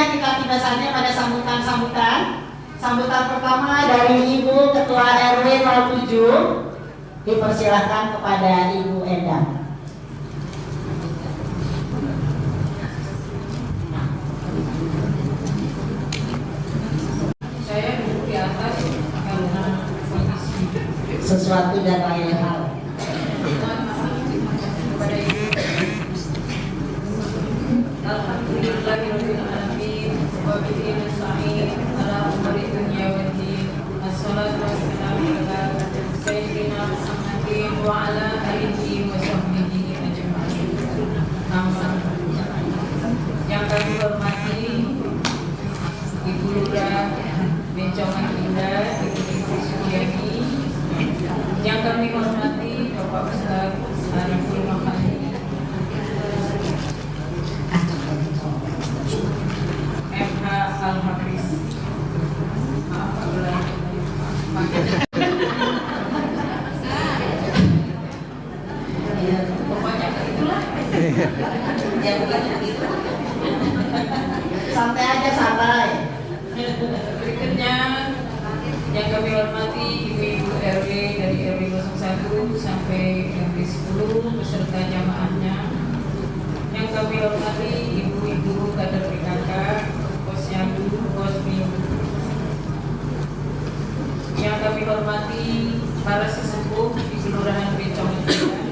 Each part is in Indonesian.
selanjutnya kita tiba saja pada sambutan. Sambutan pertama dari Ibu Ketua RW 07. Dipersilahkan kepada Ibu Endang. Saya duduk di atas karena kondisi Sesuatu dan lain hal. Alhamdulillahirabbil alamin wa bihi nasta'in ala umuri dunya waddin. Assalatu wassalamu ala sayyidina Muhammadin wa ala alihi wa sahbihi ajma'in. Yang kami hormati Ibu Lurah Bencongan Indah, Ibu Sugiani. Yang kami hormati Bapak Ustaz Ariful Mahadi, MH Al-Hafiz. Pokoknya itulah. Ya bukan begitu. Santai aja, santai. Berikutnya yang kami hormati Ibu-Ibu RW dari RW 01 sampai RW 10 beserta jamaahnya. Yang kami hormati Ibu-Ibu kader PKK, Posyandu, Posbin. Yang kami hormati para sesepuh di Kelurahan Bencongan Indah.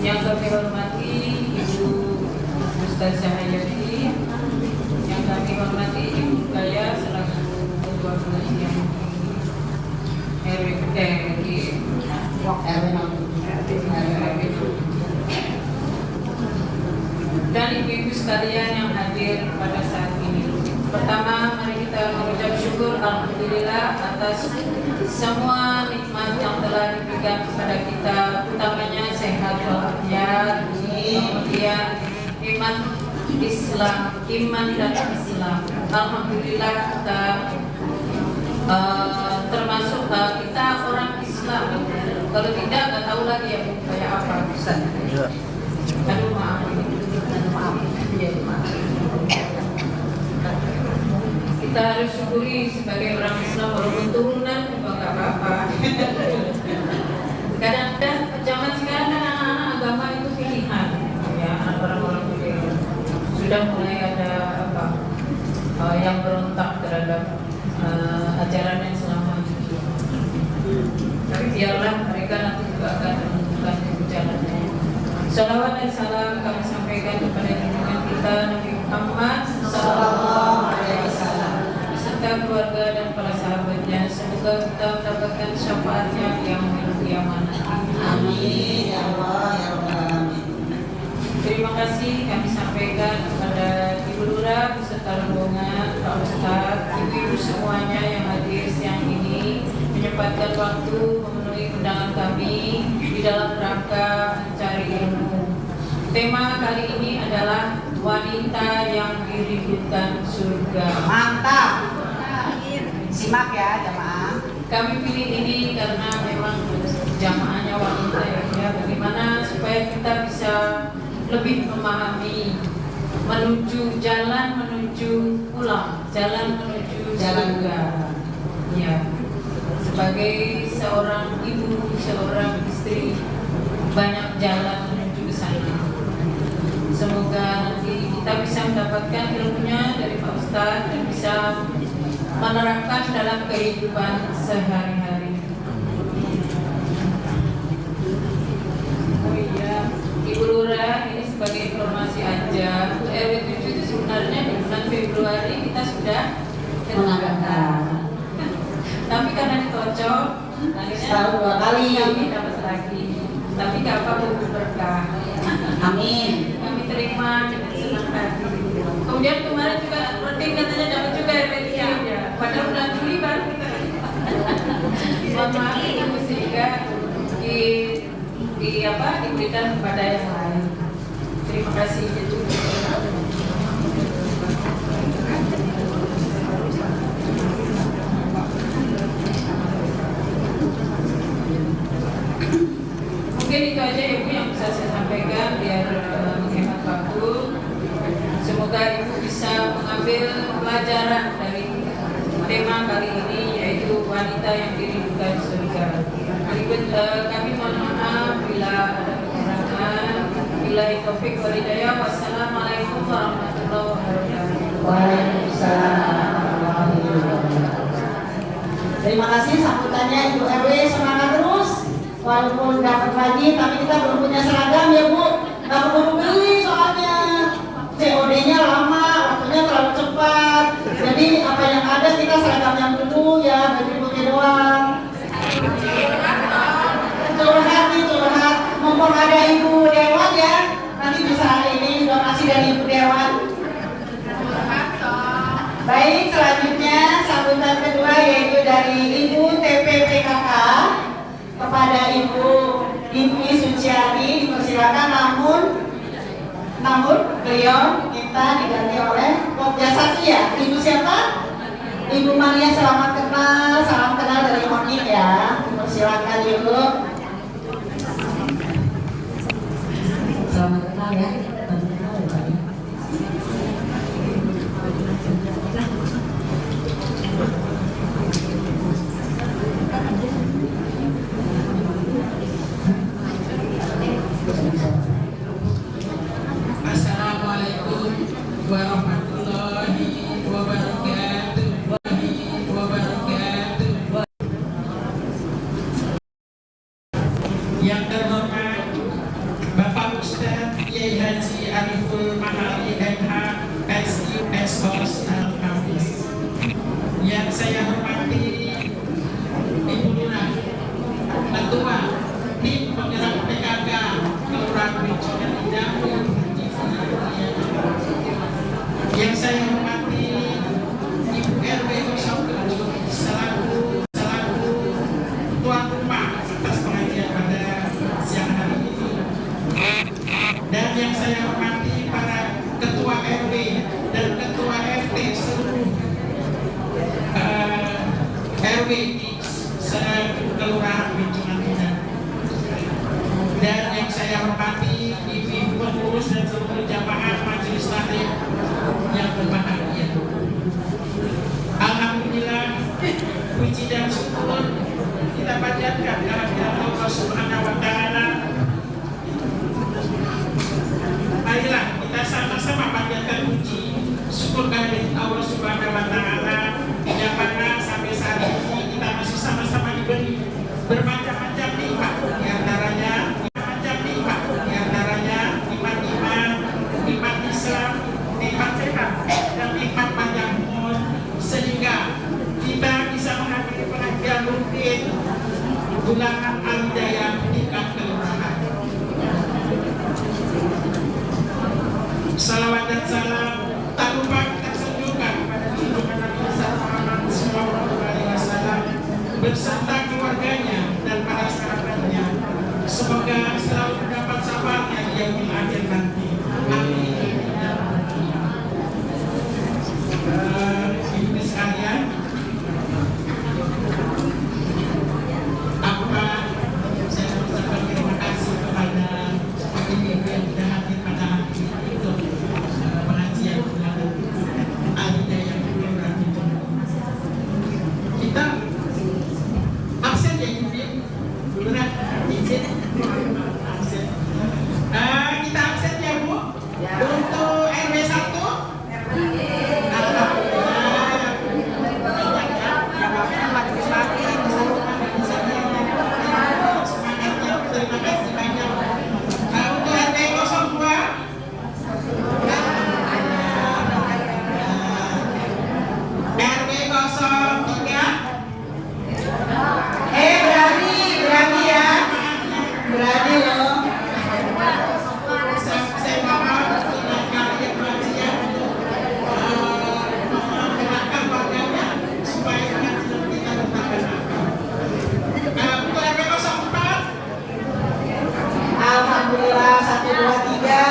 Yang kami hormati Ibu Ustazah Hayati. Yang kami hormati Ibu Kaya selaku Ketua Pengajian RW di RW 07. dan ibu-ibu sekalian yang hadir pada saat ini. Pertama, mari kita mengucap syukur alhamdulillah atas semua nikmat yang telah diberikan kepada kita, utamanya sehat walafiat, kemudian iman Islam, iman dan Islam. Alhamdulillah kita termasuk kita orang Islam. Kalau tidak, nggak tahu lagi ya kayak apa. Aduh maaf. Kita harus syukuri sebagai orang Islam, walaupun turunan juga nggak apa-apa. Kadang-kadang zaman sekarang kan anak-anak agama itu pilihan, ya orang-orang pilihan. Sudah mulai ada apa yang berontak terhadap ajaran yang selama ini. Tapi biarlah mereka nanti juga akan menentukan jalannya. Salawat dan salam kami sampaikan kepada junjungan kita Nabi Muhammad Sallallahu Alaihi Wasallam beserta keluarga dan para sahabatnya. Semoga kita mendapatkan syafaatnya yang kiamat. Amin ya Allah ya Rabbal alamin. Terima kasih kami sampaikan kepada Ibu Lurah beserta rombongan, Pak Ustadz, ibu-ibu semuanya yang hadir siang ini menyempatkan waktu memenuhi undangan kami di dalam rangka mencari ilmu. Tema kali ini adalah wanita yang dirindukan surga. Mantap. Simak ya jamaah. Kami pilih ini karena memang jamaahnya wanita ya. Bagaimana supaya kita bisa lebih memahami jalan menuju pulang, jalan menuju surga. Ya. Sebagai seorang ibu, seorang istri, banyak jalan menuju ke sana. Semoga nanti kita bisa mendapatkan ilmunya dari Pak Ustadz dan bisa menerapkan dalam kehidupan sehari-hari. Oh iya, Ibu Lurah, ini sebagai informasi aja, RW 7 itu sebenarnya di bulan Februari kita sudah Mengadakan. Tapi karena dikocok, Setahun 2 kali. kami dapat lagi. Tapi gak apa-apa, berkah. Amin. Kami terima dengan senang hati. Kemudian kemarin juga rutin katanya dapat juga RW 3. Padahal bulan Juli baru kita. Mohon maaf itu sehingga diberikan kepada yang lain. Terima kasih. Mungkin itu aja Ibu yang bisa saya sampaikan biar menghemat waktu. Semoga Ibu bisa mengambil pelajaran dari tema kali ini, yaitu wanita yang dirindukan surga. Kami mohon maaf bila ada kekurangan. Billahi taufiq wal hidayah. Wassalamualaikum warahmatullahi wabarakatuh. Waalaikumsalam warahmatullahi wabarakatuh. Terima kasih sambutannya Ibu RW, semangat terus. Walaupun dapat lagi, tapi kita belum punya seragam ya Bu. Nggak perlu beli soalnya COD-nya lama, waktunya terlalu cepat. Jadi apa yang ada kita seragam yang dulu ya, baju putih doang. Curhat nih, curhat. Mumpung ada Ibu Dewan ya, nanti bisa ini donasi dari Ibu Dewan. Baik, selanjutnya sambutan kedua yaitu dari Ibu TPPKK kepada Ibu Ivi Suciani, dipersilakan, namun beliau minta diganti oleh Kopja Satya. Ibu siapa? Ibu Maria, selamat kenal, salam kenal dari Monik ya. Dipersilakan Ibu. Selamat kenal ya. Assalamualaikum warahmatullahi wabarakatuh. Yang terhormat Bapak Ustadz Kiai Haji Ariful Mahali MH SU SOS Al-Hafiz. Yang saya hormati Ibu Lurah, Ketua Tim Penggerak PKK Kelurahan Bejogan Indah. Yang saya hormati Ibu RW 07 selaku tuan rumah atas pengajian pada siang hari ini, dan yang saya hormati para ketua RW dan ketua RT seluruh RW di Kelurahan Bejogan Indah, dan yang saya hormati ibu pengurus dan seluruh jamaah majelis taklim yang berbahagia. Alhamdulillah, puji dan syukur kita panjatkan kehadirat Allah Subhanahu wa Ta'ala. Marilah kita sama-sama panjatkan puji syukur kehadirat Allah Subhanahu wa Ta'ala, yang mana sampai saat ini kita masih sama-sama diberi bermacam-macam nikmat, diantaranya nikmat Islam, nikmat sehat, dan nikmat panjang umur, sehingga kita bisa menghadiri pengajian rutin Bulanan Al-Hidayah tingkat kelurahan. Salawat dan salam tak lupa kita sanjungkan pada junjungan Nabi Muhammad SAW beserta keluarganya dan para sahabatnya. Semoga selalu mendapat syafaatnya di yaumil akhir nanti. Amin. Ibu sekalian, saya mengucapkan terima kasih kepada ibu-ibu yang sudah hadir pada hari ini untuk pengajian bulanan Al-Hidayah Kelurahan Bejogan. Kita absen ya ibu ya, benar izin absen. Kita absen ya Bu. Untuk RW 1. Alhamdulillah, 1, 2, 3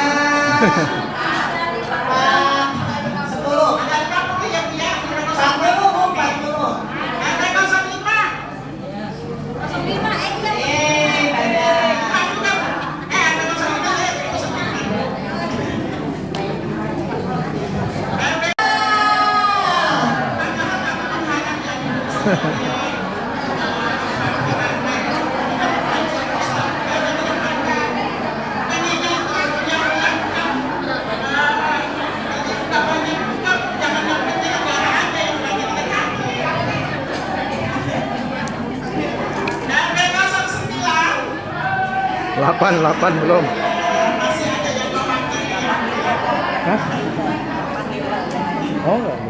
10. Ada berapa ya Bu ya? 40, 40. Ada 05. 05 ada. 8 belum. Masih ada yang memakai. Hah? Oh, enggak.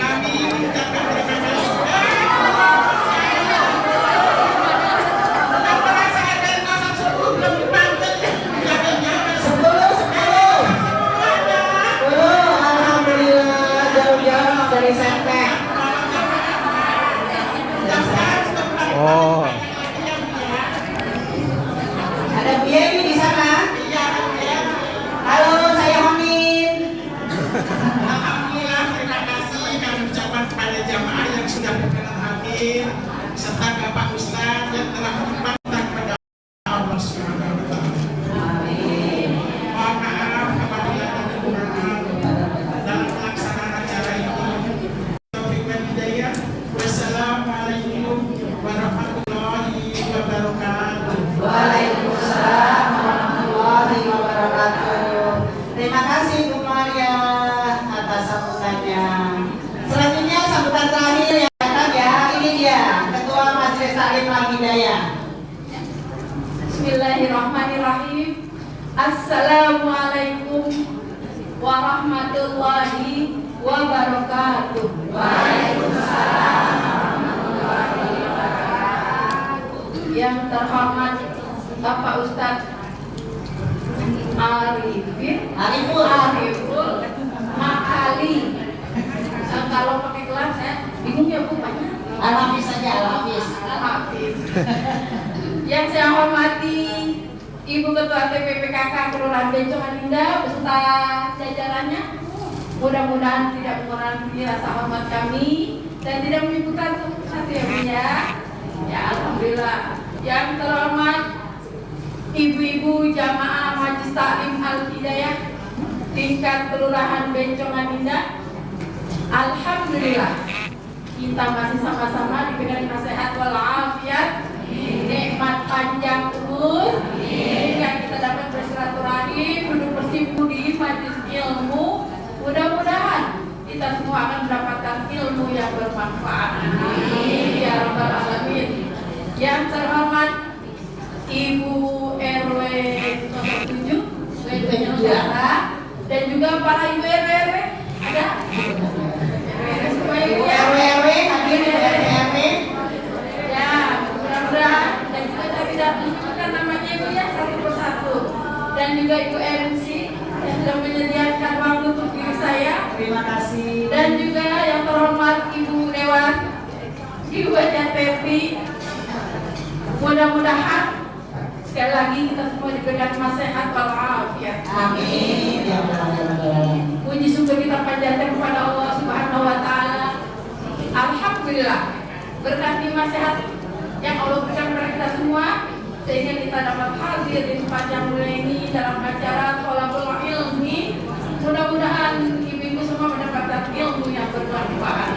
Kami ucapkan terima kasih. Apa rasa ada yang 01 belum dipanggil? Jangan-jangan 10. Alhamdulillah jauh-jauh dari Sempek. Oh, Ada Bu Yeni di sana. Halo, saya Homin. Alhamdulillah, terima kasih kami ucapkan kepada jamaah yang sudah berkenan hadir serta Bapak Ustadz yang telah menyempatkan kepada Allah Subhanahu wa Ta'ala. Mohon maaf apabila ada kekurangan dalam pelaksanaan acara ini. Taufiq wal hidayah. Wassalamualaikum warahmatullahi wabarakatuh. Waalaikumsalam warahmatullahi wabarakatuh. Terima kasih Bu Maria atas sambutannya. Selanjutnya sambutan terakhir yang datang ya. Ini dia Ketua Majelis Taklim Al-Hidayah. Bismillahirrahmanirrahim. Assalamualaikum warahmatullahi wabarakatuh. Yang terhormat Bapak Ustadz Ariful Makali. Kalau pakai kelas ya bingung ya Bu, banyak. Al-Hafiz saja, Al-Hafiz. Al-Hafiz. Yang saya hormati Ibu Ketua TPPKK Kelurahan Bencong Adinda beserta jajarannya. Mudah-mudahan tidak mengurangi rasa hormat kami dan tidak menyebutkan satu ya Bu ya. Ya alhamdulillah. Yang terhormat Ibu-ibu jamaah Majelis Taklim Al-Hidayah tingkat Kelurahan Bencong Adinda. Alhamdulillah kita masih sama-sama diberikan nasihat walafiat, nikmat panjang umur, hingga kita dapat bersilaturahim, duduk bersimpu di majelis ilmu. Mudah-mudahan kita semua akan mendapatkan ilmu yang bermanfaat. Amin ya rabbal alamin. Yang terhormat Ibu RW 07 Negara dan juga para Ibu RW ada. Ibu RW hadir di RW. Ya, mudah-mudahan dan juga saya tidak menyebutkan namanya Ibu ya satu persatu. Dan juga Ibu MC yang sudah menyediakan waktu untuk diri saya. Terima kasih. Dan juga yang terhormat Ibu Dewan, Ibu Haja Teti. Mudah-mudahan sekali lagi kita semua diberikan nasihat walafiat. Amin ya Allah. Puji syukur kita panjatkan kepada Allah Subhanahu wa Ta'ala. Alhamdulillah berkat nasihat yang Allah berikan kepada kita semua sehingga kita dapat hadir di tempat yang mulia ini dalam acara Thalabul Ilmi. Mudah-mudahan ibu-ibu semua mendapatkan ilmu yang bermanfaat.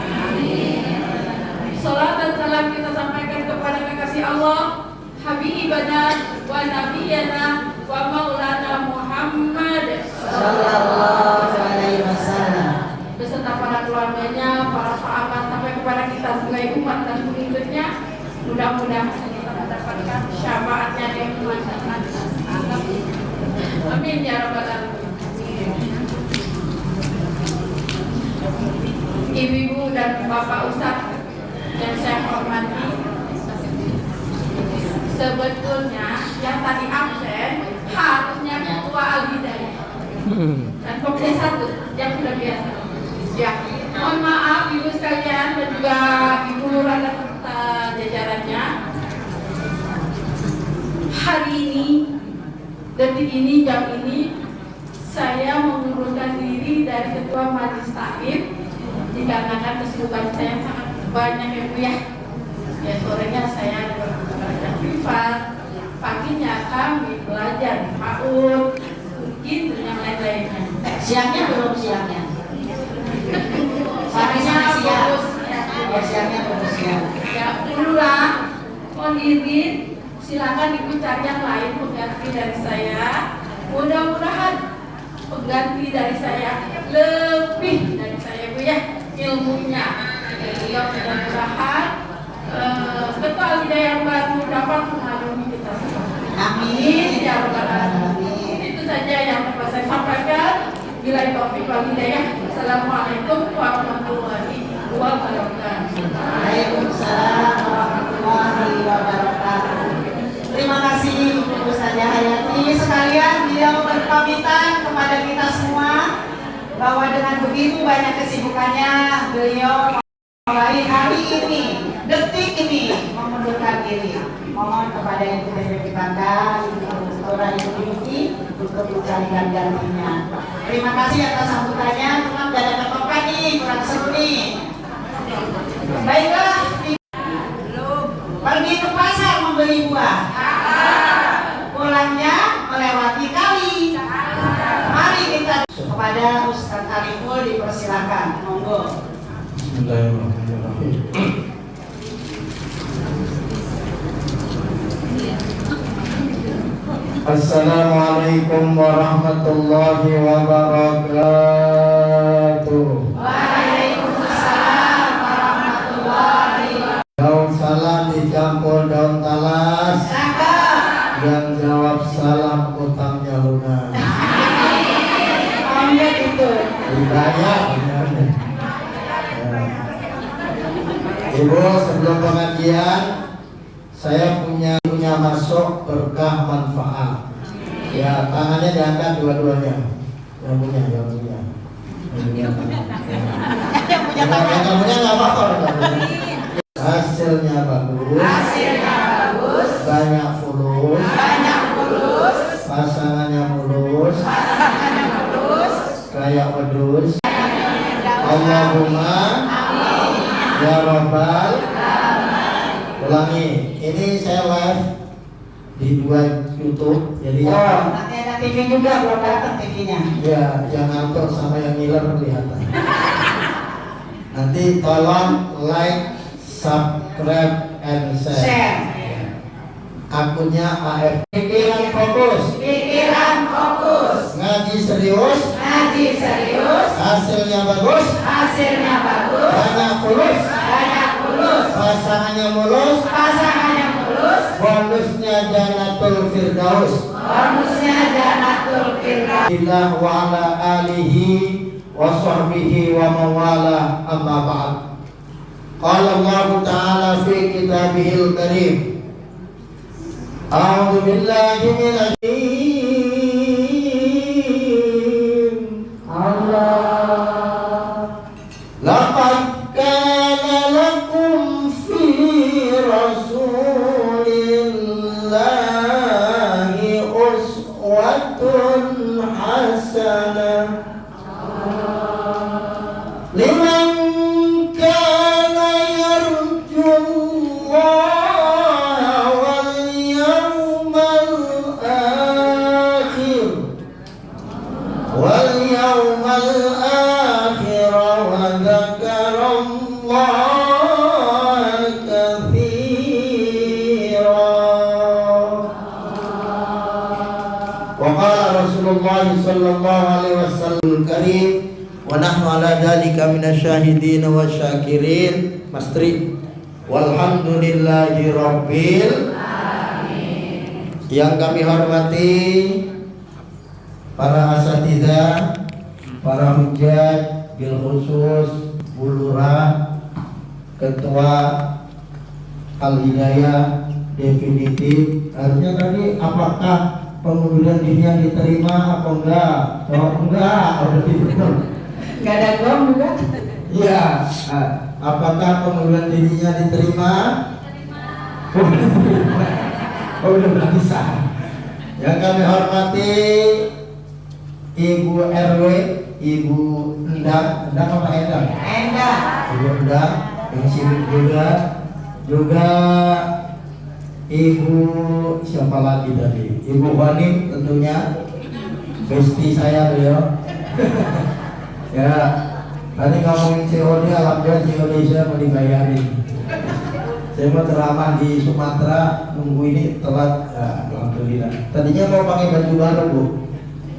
Salat dan salam kita sampaikan kepada kekasih Allah, Habibana wa Nabiyana wa Maulana Muhammad Sallallahu alaihi wasallam. beserta para keluarganya, para sahabat sampai kepada kita sebagai umat dan pengikutnya. Mudah-mudahan kita mendapatkan syafaatnya yang memanjangkan. Amin ya rabbal alamin. Ibu-ibu dan Bapak Ustadz yang saya hormati, sebetulnya yang tadi absen harusnya Ketua Al-Hidayah dan Komite 1 yang sudah biasa. Ya, mohon maaf ibu sekalian dan juga ibu lurah dan serta jajarannya. Hari ini, detik ini, jam ini, saya mengundurkan diri dari Ketua Majelis Taklim dikarenakan kesibukan saya sangat banyak ya Bu ya. Ya sorenya saya belajar privat, paginya kami belajar di PAUD, mungkin yang lain-lainnya. Siangnya belum siangnya. Sorenya bagus ya. Ya siangnya belum siang. Ya Lurah, mohon izin, silakan ibu cari yang lain pengganti dari saya. Mudah-mudahan pengganti dari saya lebih dari saya Bu ya ilmunya. Jadi mudah-mudahan Ketua Al-Hidayah yang baru dapat mengarungi Amin. Ya Rabbal Alamin. Itu saja yang dapat saya sampaikan. Bila taufik wal hidayah. Assalamualaikum warahmatullahi wabarakatuh. Waalaikumsalam warahmatullahi wabarakatuh. Terima kasih Ustazah Hayati. Sekalian beliau berpamitan kepada kita semua bahwa dengan begitu banyak kesibukannya beliau mulai hari ini, detik ini mengundurkan diri. Mohon kepada Ibu TPP Bangka, Ibu Tora Ibu Yuki untuk dicarikan gantinya. Terima kasih atas sambutannya. Cuma gak ada ketokan nih, kurang seru nih. Baiklah, pergi ke pasar membeli buah. Pulangnya melewati kali. Mari kita kepada Ustaz Ariful dipersilakan. Monggo. Bismillahirrahmanirrahim. Assalamualaikum warahmatullahi wabarakatuh. Waalaikumsalam warahmatullahi wabarakatuh. Daun salam dicampur daun talas. Yang jawab salam utangnya lunas. Amin itu. Hidayah. Ibu, sebelum pengajian saya punya masuk berkah manfaat. Ya, tangannya diangkat dua-duanya. Yang punya tangan. Yang punya nggak apa-apa. Hasilnya bagus. Banyak fulus. Pasangannya mulus. Kayak wedus. Allahumma ya Rabbal. Ulangi, ini saya live di 2 YouTube, jadi Nanti ada TV juga, belum datang TV-nya. ya jangan ngantuk sama yang ngiler kelihatan. Nanti tolong like, subscribe, and share. Akunnya AF. Pikiran fokus. Ngaji serius. Hasilnya bagus. Banyak fulus. Pasangannya mulus. Bonusnya Jannatul Firdaus. Billah wa ala alihi wa sahbihi wa mawala amma ba'd. Qala Allah Ta'ala fi kitabihil karim. A'udzu billahi minasy Laqad kana lakum fi Rasulillahi uswatun hasanah liman kana yarjullaha wal yawmal akhir wa dzakarallaha katsira. Wa qala Rasulullah sallallahu alaihi wasallam karim wa nahnu ala dzalika minasyahidin wa syakirin. Mastri walhamdulillahi rabbil alamin. Yang kami hormati para asatidzah, para hujjah, bil khusus Bu Lurah, Ketua Al-Hidayah definitif. Harusnya tadi apakah pengunduran dirinya diterima atau enggak? Kalau enggak, harus diterima. Gak ada gong juga. Iya. Apakah pengunduran dirinya diterima? Oh, udah bisa. Yang kami hormati Ibu RW, Ibu Endang apa Endang? Ibu Endang, yang sibuk juga Ibu siapa lagi tadi? Ibu Wani tentunya, besti saya beliau. Ya, tadi ngomongin COD, alhamdulillah COD saya mau dibayarin. Saya mau ceramah di Sumatera, nunggu ini telat, ya, alhamdulillah. Tadinya mau pakai baju baru Bu,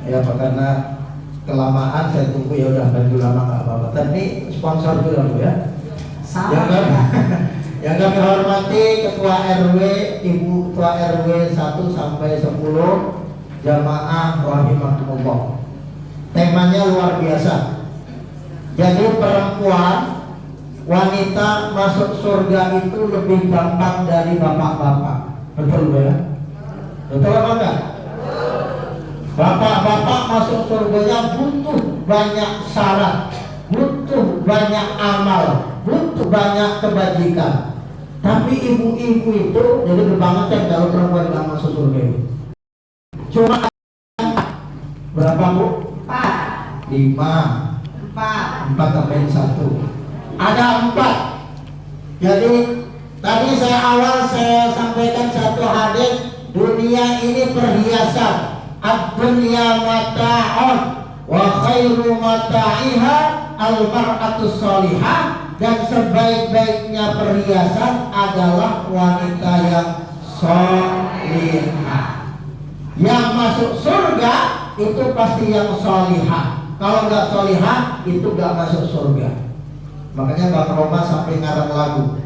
ya apa karena kelamaan saya tunggu, ya udah baju lama nggak apa-apa. Tapi sponsor dulu Bu ya. Sama. Yang Yang kami hormati Ketua RW, Ibu Ketua RW 1 sampai 10, jamaah rahimakumullah. Temanya luar biasa. Jadi perempuan, wanita masuk surga itu lebih gampang dari bapak-bapak. Betul ya? Betul apa enggak? Bapak-bapak masuk surganya butuh banyak syarat, butuh banyak amal, butuh banyak kebajikan. Tapi ibu-ibu itu jadi kebangetan kalau perempuan nggak masuk surga itu. Cuma berapa bu? 4, 5, 4 tambahin 1. Ada 4. Jadi tadi saya sampaikan satu hadis, dunia ini perhiasan. Ad-dunya mata'un wa khairu mata'iha al-mar'atus sholihah, dan sebaik-baiknya perhiasan adalah wanita yang sholihah. Yang masuk surga itu pasti yang sholihah. Kalau nggak sholihah itu nggak masuk surga. Makanya Bang Roma sampai ngarang lagu,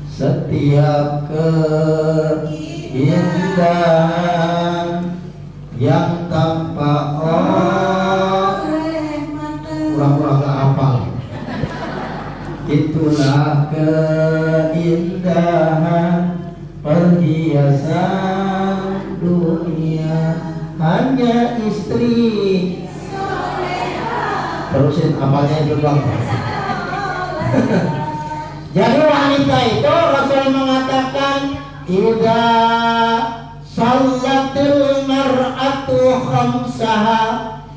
setiap keindahan yang tanpa oleh mata, kurang-kurang gak hafal. Itulah keindahan perhiasan dunia, hanya istri. Terusin apanya itu bang. Jadi wanita itu Rasul mengatakan, idza sallatil mar'atu khamsaha.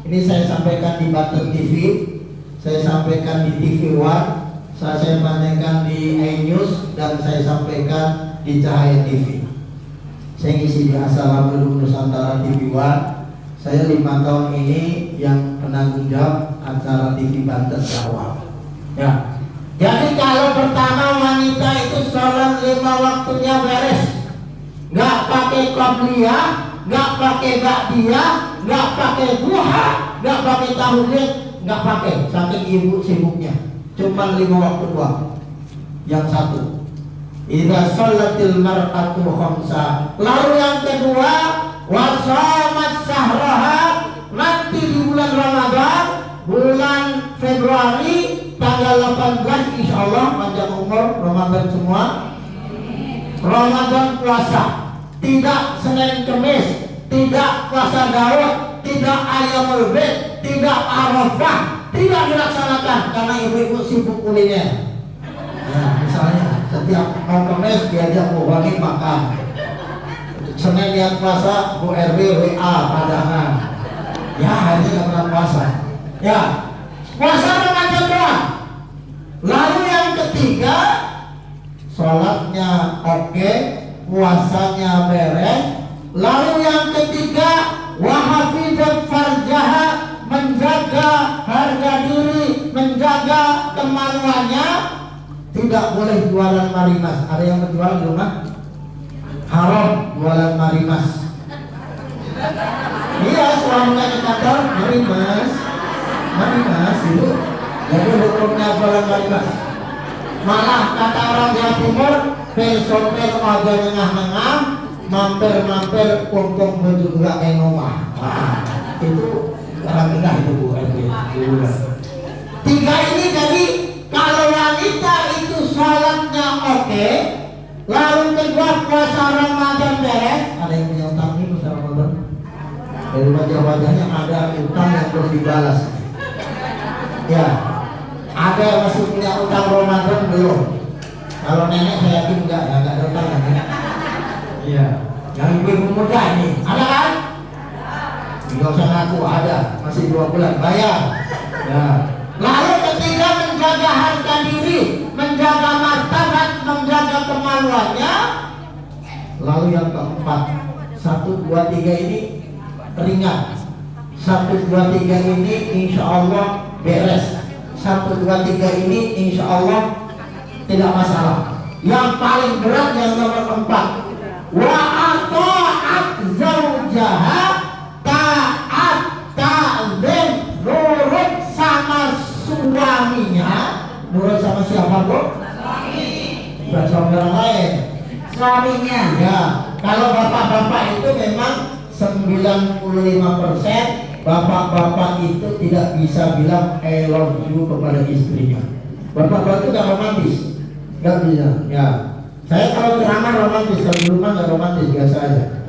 Ini saya sampaikan di Banten TV, saya sampaikan di TV One, saya sampaikan di iNews, dan saya sampaikan di Cahaya TV. Saya ngisi di Assalamualaikum Nusantara TV One. Saya 5 tahun ini yang penanggung jawab acara TV Banten Jawa. Ya. Jadi kalau pertama wanita itu sholat 5 waktunya beres, nggak pakai qabliyah, nggak pakai ba'diyah, nggak pakai duha, nggak pakai tahajud, nggak pakai, saking ibu sibuknya, cuma 5 waktu doang. Yang satu, idza sholatil mar'atu khamsa. Lalu yang kedua, wa shamat sahraha, nanti di bulan Ramadan, bulan Februari tanggal 18 insyaallah panjang umur Ramadan semua. Ramadan puasa, tidak Senin Kemis, tidak puasa Daud, tidak Ayyamul Bid, tidak Arafah, tidak dilaksanakan karena ibu-ibu sibuk kuliner. Nah, misalnya setiap mau Kemis diajak Bu Wani makan, Senin yang puasa Bu RW WA padangan. Ya hari ini nggak pernah puasa. Ya, puasa Ramadan doang. Lalu yang ketiga, sholatnya oke, puasanya beres. Lalu yang ketiga, wahafidhat farjaha, menjaga harga diri, menjaga kemaluannya, tidak boleh jualan marimas. Ada yang berjualan di rumah? Haram jualan marimas. Iya, suaminya ke kantor marimas itu. Jadi hukumnya jualan marimas. Malah kata orang Jawa Timur, sopir ada nengah-nengah, mampir kumpung baju gak kayak ngomah. Itu orang rendah itu Bu. Tiga ini jadi kalau wanita itu sholatnya oke, lalu kedua puasa Ramadan beres. Ada yang punya utang nih puasa Ramadan? Dari wajah-wajahnya ada utang yang belum dibalas. Ya, ada yang masih punya utang Ramadan belum? Kalau nenek saya yakin enggak, ya enggak ada utang ya. Iya, yang ibu muda ini ada kan? Enggak usah ngaku, ada, masih 2 bulan bayar. Ya. Lalu ketiga, menjaga harga diri, menjaga martabat, menjaga kemaluannya. Lalu yang keempat, 1, 2, 3 ini ringan. 1, 2, 3 ini insya Allah beres. 1, 2, 3 ini insya Allah tidak masalah. Yang paling berat yang nomor 4, wa ata'at zaujaha, taat ta'zim, nurut sama suaminya. Nurut sama siapa Bu? Suami. Bukan sama suami orang lain. Suaminya. Ya, kalau bapak-bapak itu memang 95% bapak-bapak itu tidak bisa bilang I love you kepada istrinya. Bapak-bapak itu gak romantis, gak bisa. Ya, saya kalau ceramah romantis, kalau di rumah gak romantis, biasa aja.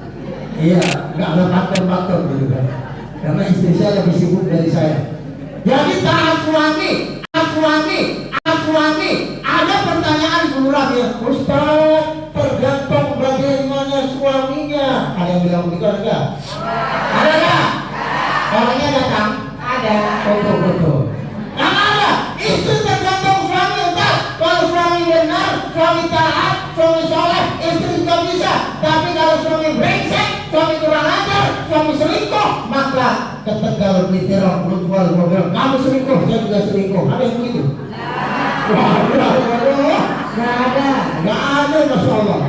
Iya, gak ada faktor-faktor gitu kan. Karena istri saya lebih sibuk dari saya. Jadi taat suami, ada pertanyaan kurang ya, Ustaz, tergantung bagaimana suaminya. Ada yang bilang begitu ada nggak? Ada nggak? Orangnya datang? Ada. Betul. Yang ada, istri tergantung suami. Entar kalau suami benar, suami taat, suami soleh, istri juga bisa. Tapi kalau suami brengsek, suami kurang ajar, suami selingkuh, maka ketegal beli teror, perut gua bilang kamu selingkuh, saya juga selingkuh. Ada yang begitu? Nggak ada, masya Allah.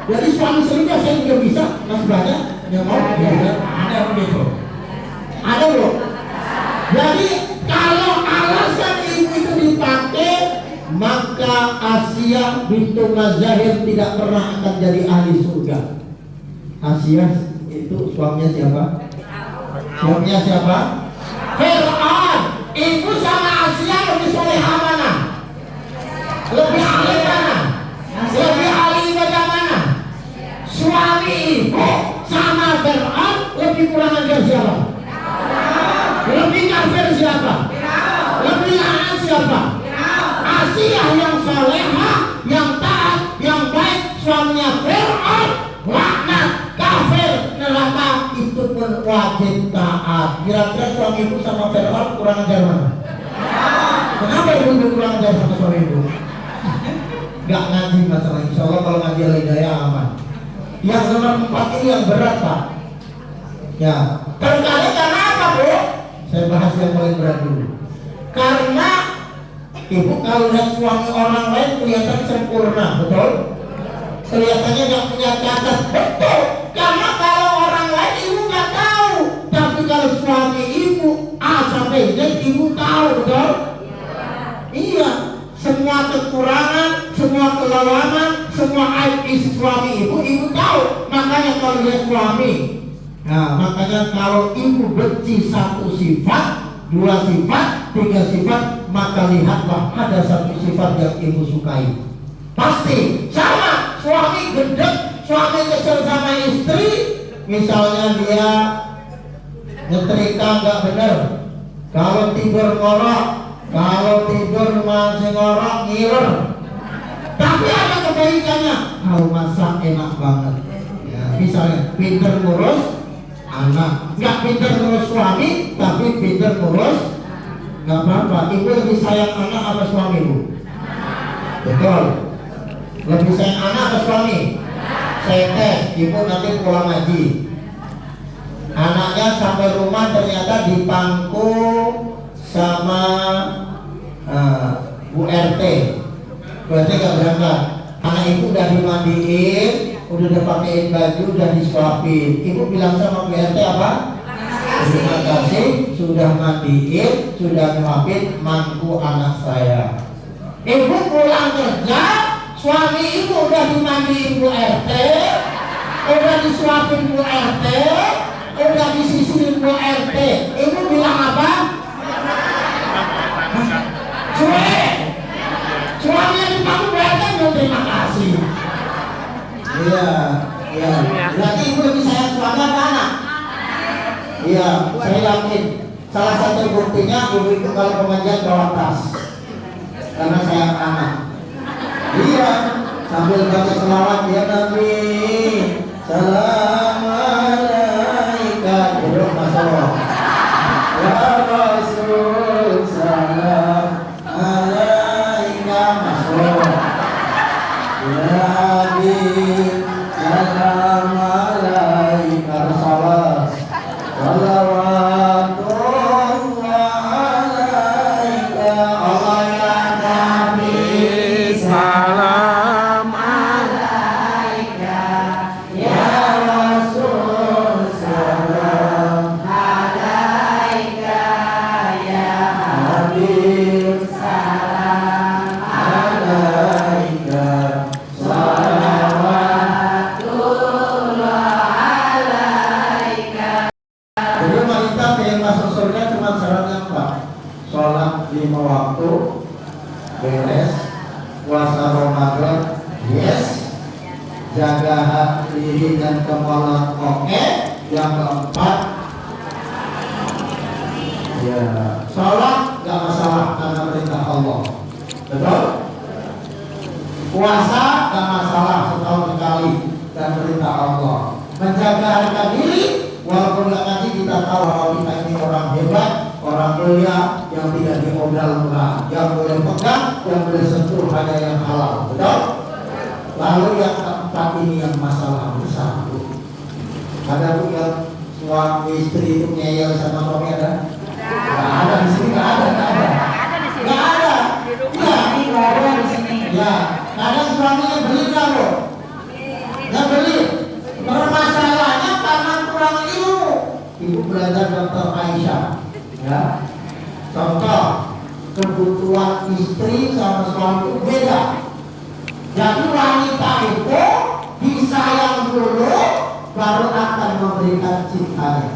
Jadi suami selingkuh saya juga bisa, masih banyak yang mau. Ada begitu. Ada loh. Jadi kalau alasan ibu itu dipakai, maka Asia bintu Mazahir tidak pernah akan jadi ahli surga. Asia itu suaminya siapa? Suaminya siapa? Fir'aun. Ibu sama Asia lebih solehah mana? Lebih alim mana? Lebih alim ibadah mana? Suami ibu sama Fir'aun lebih kurang ajar siapa? Lebih kafir siapa? Lebih lahan siapa? Asia yang solehah, yang taat, yang baik, suaminya Fir'aun, laknat, kafir, neraka, itu pun wajib taat. Kira-kira suami ibu sama Fir'aun kurang ajar mana? Kenapa ibu kurang ajar sama suami ibu? Gak ngaji masalah, insya Allah kalau ngaji al-hidayah aman. Yang nomor 4 ini yang berat Pak. Ya, terkadang karena apa Bu? Saya bahas yang paling berat dulu. Karena ibu kalau lihat suami orang lain kelihatan sempurna, betul? Kelihatannya gak punya cacat, betul. Karena kalau orang lain ibu gak tahu, tapi kalau suami ibu A sampai Z ibu tahu, betul? Iya. Semua kekurangan, semua kelelawan, semua aib isi suami ibu tahu. Makanya kalau lihat suami, nah makanya kalau ibu benci satu sifat, 2 sifat, 3 sifat, maka lihatlah ada satu sifat yang ibu sukai. Pasti sama. Suami gendek, suami kesel sama istri, misalnya dia nyetrika nggak bener, kalau tidur ngorok, kalau tidur masih ngorok ngiler. Tapi ada kebaikannya, kalau masak enak banget. Ya, misalnya pinter ngurus anak, nggak pinter ngurus suami, tapi pinter ngurus, nggak apa-apa. Ibu lebih sayang anak apa suami ibu? Betul. Lebih sayang anak atau suami? Saya tes, ibu nanti pulang ngaji. Anaknya sampai rumah ternyata dipangku sama Bu RT. Berarti gak berangkat. Anak ibu udah dimandiin, udah dipakein baju, udah disuapin. Ibu bilang sama Bu RT apa? Terima kasih sudah mandiin, sudah nyuapin mangku anak saya. Ibu pulang kerja, suami ibu udah dimandiin Bu RT, udah disuapin Bu RT, udah disisirin Bu RT. Ibu bilang apa? Suami yang dipanggil Bu RT bilang terima kasih. Iya. Berarti ibu lebih sayang suami apa anak? Iya, saya yakin. Salah satu buktinya ibu itu kalau pengajian bawa tas, karena sayang anak. Iya, sambil baca selawat ya Nabi, salam alaika, duduk masalah. Ya Rasul, salam alaika, masalah. Ya Nabi, salam alaika, salat. nahan diri dan kemaluan. Oke. Yang keempat, ya, sholat gak masalah karena perintah Allah. Betul? Puasa gak masalah setahun sekali dan perintah Allah. Menjaga harga diri, walaupun gak nanti kita tahu kalau kita ini orang hebat, orang mulia yang tidak diobral murah, yang boleh pegang, yang boleh sentuh hanya yang halal. Betul? Lalu yang keempat ini yang masalah besar. Ada bu yang suami istri itu ngeyel sama suami ada? Nggak ada di sini, nggak ada. Nggak ada. Iya. Ya, kadang suaminya beli nggak loh? Nggak beli. Permasalahannya karena kurang ilmu. Ibu belajar Dr. Aisyah. Ya. Contoh, kebutuhan istri sama suami itu beda. Jadi wanita itu disayang dulu, baru akan memberikan cintanya.